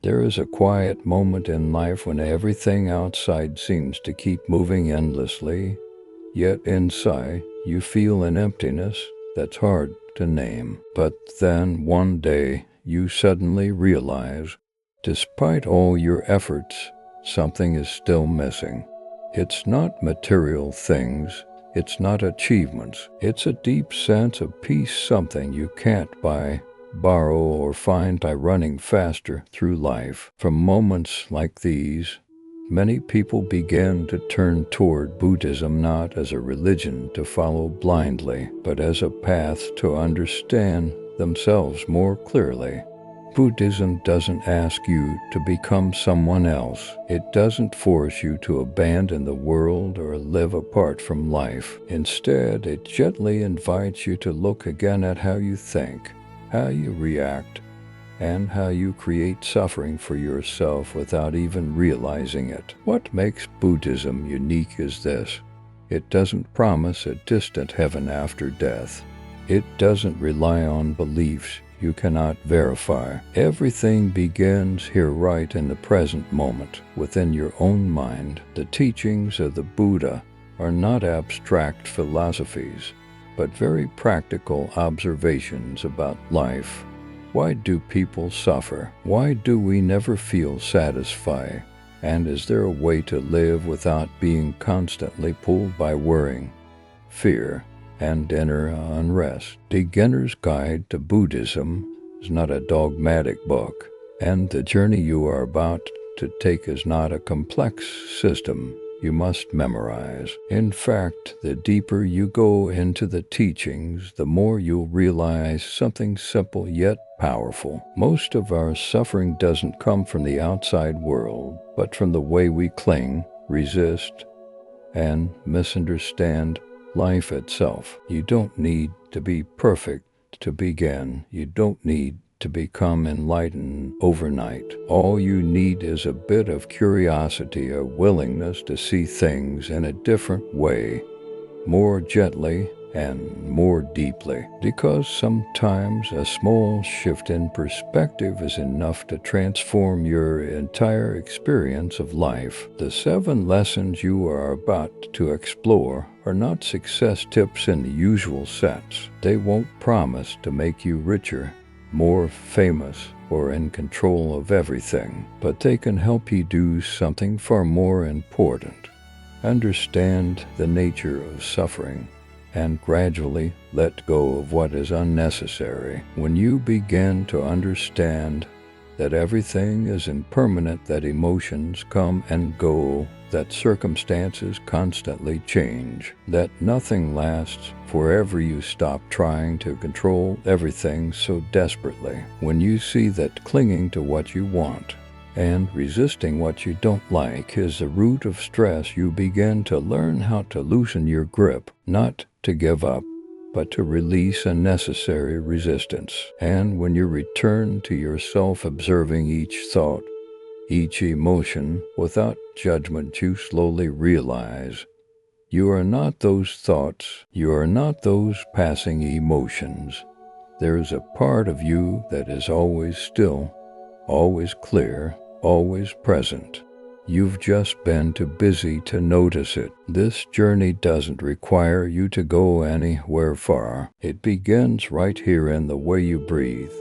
There is a quiet moment in life when everything outside seems to keep moving endlessly, yet inside you feel an emptiness that's hard to name. But then one day you suddenly realize, despite all your efforts, something is still missing. It's not material things, it's not achievements, it's a deep sense of peace, something you can't buy, borrow, or find by running faster through life. From moments like these, many people begin to turn toward Buddhism not as a religion to follow blindly, but as a path to understand themselves more clearly. Buddhism doesn't ask you to become someone else. It doesn't force you to abandon the world or live apart from life. Instead, it gently invites you to look again at how you think, how you react, and how you create suffering for yourself without even realizing it. What makes Buddhism unique is this: it doesn't promise a distant heaven after death. It doesn't rely on beliefs you cannot verify. Everything begins here, right in the present moment, within your own mind. The teachings of the Buddha are not abstract philosophies, but very practical observations about life. Why do people suffer? Why do we never feel satisfied? And is there a way to live without being constantly pulled by worrying, fear, and inner unrest? Beginner's Guide to Buddhism is not a dogmatic book, and the journey you are about to take is not a complex system you must memorize. In fact, the deeper you go into the teachings, the more you'll realize something simple yet powerful. Most of our suffering doesn't come from the outside world, but from the way we cling, resist, and misunderstand life itself. You don't need to be perfect to begin. You don't need to become enlightened overnight. All you need is a bit of curiosity, a willingness to see things in a different way, more gently and more deeply. Because sometimes a small shift in perspective is enough to transform your entire experience of life. The 7 lessons you are about to explore are not success tips in the usual sense. They won't promise to make you richer, more famous, or in control of everything, but they can help you do something far more important: understand the nature of suffering and gradually let go of what is unnecessary. When you begin to understand that everything is impermanent, that emotions come and go, that circumstances constantly change, that nothing lasts forever, you stop trying to control everything so desperately. When you see that clinging to what you want and resisting what you don't like is the root of stress, you begin to learn how to loosen your grip, not to give up, but to release unnecessary resistance. And when you return to yourself, observing each thought, each emotion, without judgment, you slowly realize you are not those thoughts, you are not those passing emotions. There is a part of you that is always still, always clear, always present. You've just been too busy to notice it. This journey doesn't require you to go anywhere far. It begins right here in the way you breathe,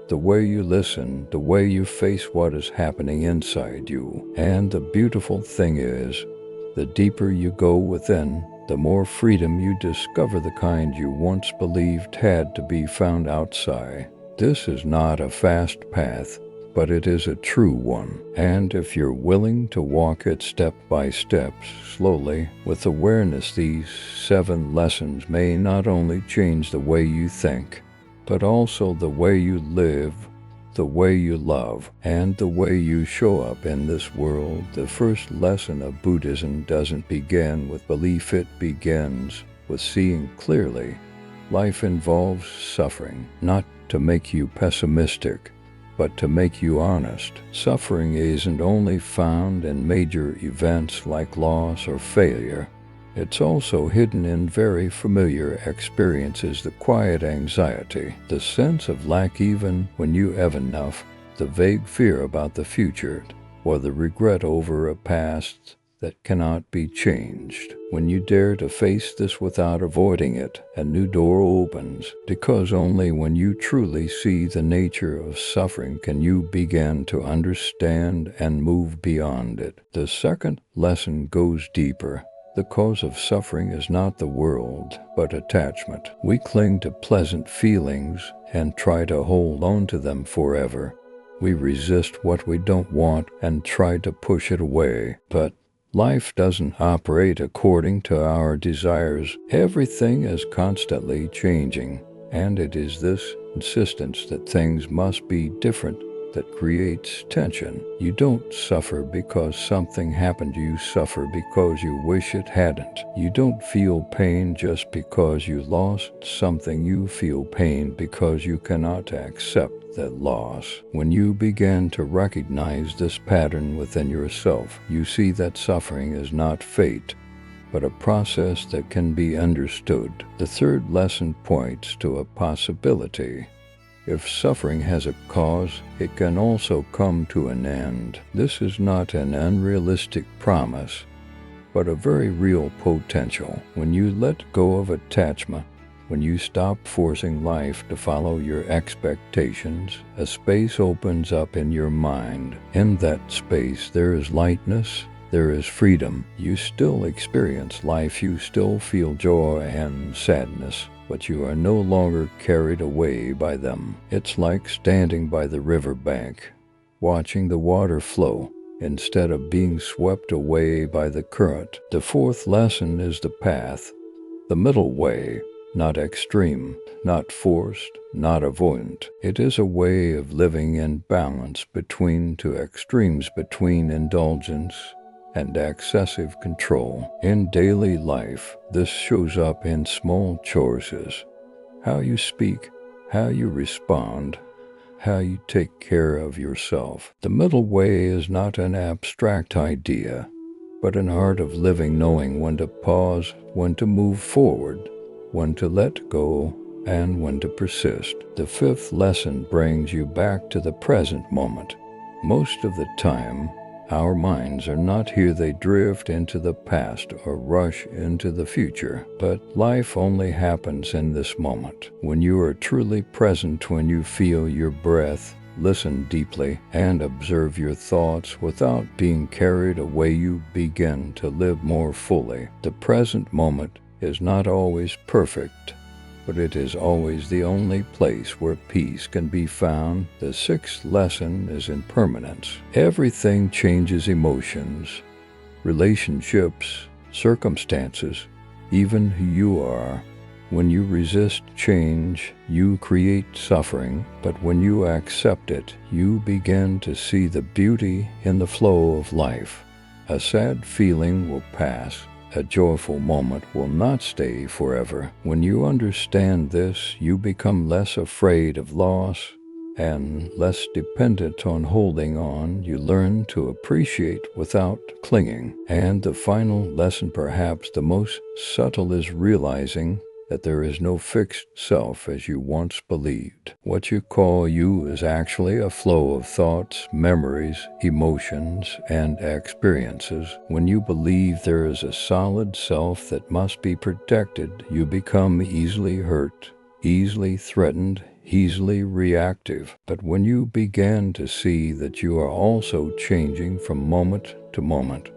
the way you listen, the way you face what is happening inside you. And the beautiful thing is, the deeper you go within, the more freedom you discover, the kind you once believed had to be found outside. This is not a fast path, but it is a true one. And if you're willing to walk it step by step, slowly, with awareness, these 7 lessons may not only change the way you think, but also the way you live, the way you love, and the way you show up in this world. The first lesson of Buddhism doesn't begin with belief, it begins with seeing clearly. Life involves suffering, not to make you pessimistic, but to make you honest. Suffering isn't only found in major events like loss or failure. It's also hidden in very familiar experiences: the quiet anxiety, the sense of lack even when you have enough, the vague fear about the future, or the regret over a past that cannot be changed. When you dare to face this without avoiding it, a new door opens, because only when you truly see the nature of suffering can you begin to understand and move beyond it. The second lesson goes deeper. The cause of suffering is not the world, but attachment. We cling to pleasant feelings and try to hold on to them forever. We resist what we don't want and try to push it away. But life doesn't operate according to our desires. Everything is constantly changing, and it is this insistence that things must be different that creates tension. You don't suffer because something happened. You suffer because you wish it hadn't. You don't feel pain just because you lost something. You feel pain because you cannot accept that loss. When you begin to recognize this pattern within yourself, you see that suffering is not fate, but a process that can be understood. The third lesson points to a possibility. If suffering has a cause, it can also come to an end. This is not an unrealistic promise, but a very real potential. When you let go of attachment, when you stop forcing life to follow your expectations, a space opens up in your mind. In that space, there is lightness, there is freedom. You still experience life, you still feel joy and sadness, but you are no longer carried away by them. It's like standing by the riverbank, watching the water flow, instead of being swept away by the current. The fourth lesson is the path, the middle way, not extreme, not forced, not avoidant. It is a way of living in balance between two extremes, between indulgence and excessive control. In daily life, this shows up in small choices: how you speak, how you respond, how you take care of yourself. The middle way is not an abstract idea, but an art of living, knowing when to pause, when to move forward, when to let go, and when to persist. The fifth lesson brings you back to the present moment. Most of the time, our minds are not here. They drift into the past or rush into the future. But life only happens in this moment. When you are truly present, when you feel your breath, listen deeply, and observe your thoughts without being carried away, you begin to live more fully. The present moment is not always perfect, but it is always the only place where peace can be found. The sixth lesson is impermanence. Everything changes: emotions, relationships, circumstances, even who you are. When you resist change, you create suffering, but when you accept it, you begin to see the beauty in the flow of life. A sad feeling will pass. A joyful moment will not stay forever. When you understand this, you become less afraid of loss and less dependent on holding on. You learn to appreciate without clinging. And the final lesson, perhaps the most subtle, is realizing that there is no fixed self as you once believed. What you call you is actually a flow of thoughts, memories, emotions, and experiences. When you believe there is a solid self that must be protected, you become easily hurt, easily threatened, easily reactive. But when you begin to see that you are also changing from moment to moment,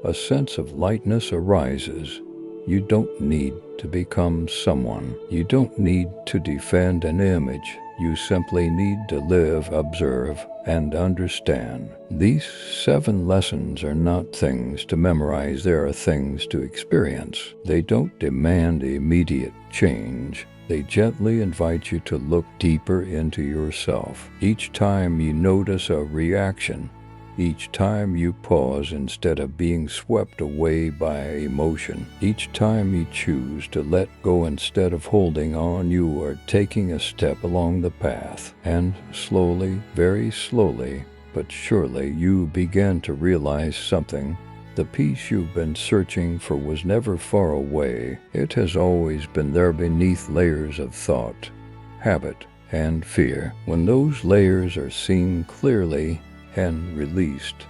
a sense of lightness arises. You don't need to become someone. You don't need to defend an image. You simply need to live, observe, and understand. These 7 lessons are not things to memorize. They are things to experience. They don't demand immediate change. They gently invite you to look deeper into yourself. Each time you notice a reaction, each time you pause instead of being swept away by emotion, each time you choose to let go instead of holding on, you are taking a step along the path. And slowly, very slowly, but surely, you begin to realize something. The peace you've been searching for was never far away. It has always been there beneath layers of thought, habit, and fear. When those layers are seen clearly and released,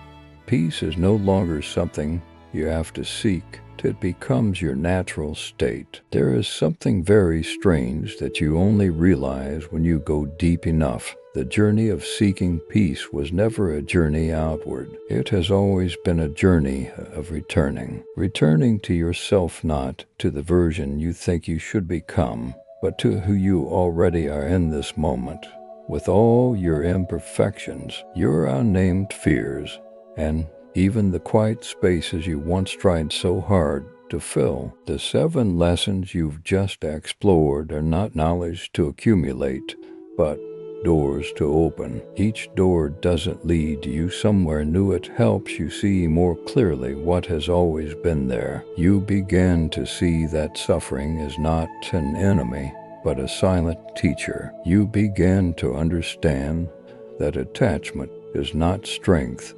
peace is no longer something you have to seek. It becomes your natural state. There is something very strange that you only realize when you go deep enough. The journey of seeking peace was never a journey outward. It has always been a journey of returning. Returning to yourself, not to the version you think you should become, but to who you already are in this moment. With all your imperfections, your unnamed fears, and even the quiet spaces you once tried so hard to fill, the 7 lessons you've just explored are not knowledge to accumulate, but doors to open. Each door doesn't lead you somewhere new. It helps you see more clearly what has always been there. You begin to see that suffering is not an enemy, but a silent teacher. You begin to understand that attachment is not strength,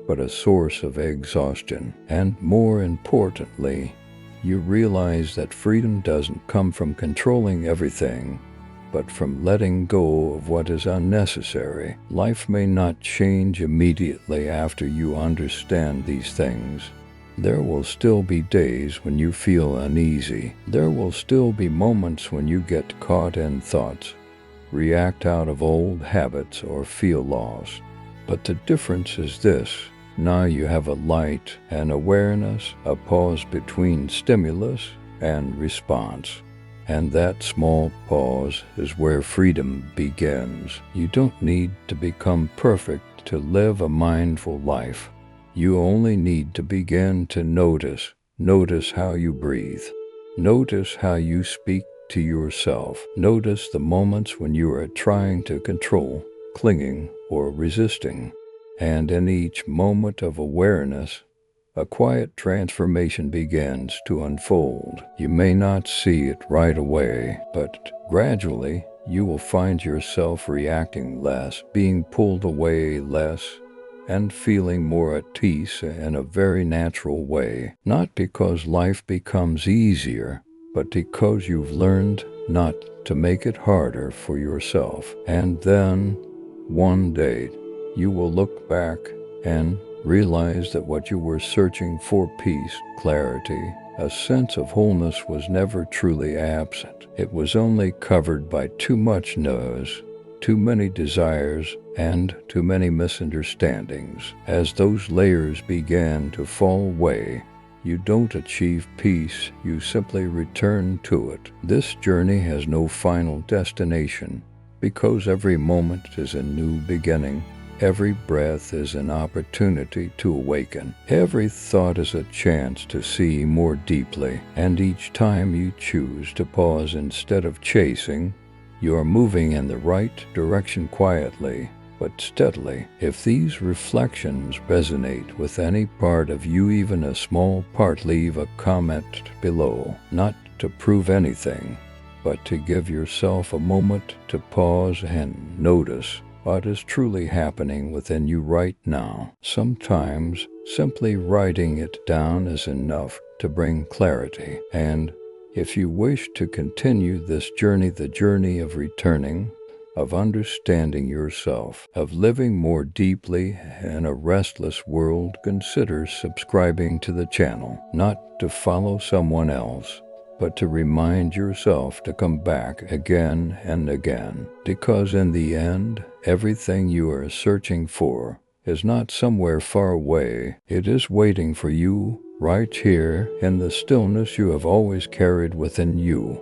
but a source of exhaustion. And more importantly, you realize that freedom doesn't come from controlling everything, but from letting go of what is unnecessary. Life may not change immediately after you understand these things. There will still be days when you feel uneasy. There will still be moments when you get caught in thoughts, react out of old habits, or feel lost. But the difference is this: now you have a light, an awareness, a pause between stimulus and response. And that small pause is where freedom begins. You don't need to become perfect to live a mindful life. You only need to begin to notice. Notice how you breathe. Notice how you speak to yourself. Notice the moments when you are trying to control, clinging, or resisting. And in each moment of awareness, a quiet transformation begins to unfold. You may not see it right away, but gradually you will find yourself reacting less, being pulled away less, and feeling more at peace in a very natural way. Not because life becomes easier, but because you've learned not to make it harder for yourself. And then, one day, you will look back and realize that what you were searching for, peace, clarity, a sense of wholeness, was never truly absent. It was only covered by too much noise, too many desires, and too many misunderstandings. As those layers began to fall away, you don't achieve peace, you simply return to it. This journey has no final destination, because every moment is a new beginning. Every breath is an opportunity to awaken. Every thought is a chance to see more deeply. And each time you choose to pause instead of chasing, you are moving in the right direction, quietly but steadily. If these reflections resonate with any part of you, even a small part, leave a comment below. Not to prove anything, but to give yourself a moment to pause and notice what is truly happening within you right now. Sometimes simply writing it down is enough to bring clarity. And if you wish to continue this journey, the journey of returning, of understanding yourself, of living more deeply in a restless world, consider subscribing to the channel. Not to follow someone else, but to remind yourself to come back again and again. Because in the end, everything you are searching for is not somewhere far away. It is waiting for you right here in the stillness you have always carried within you.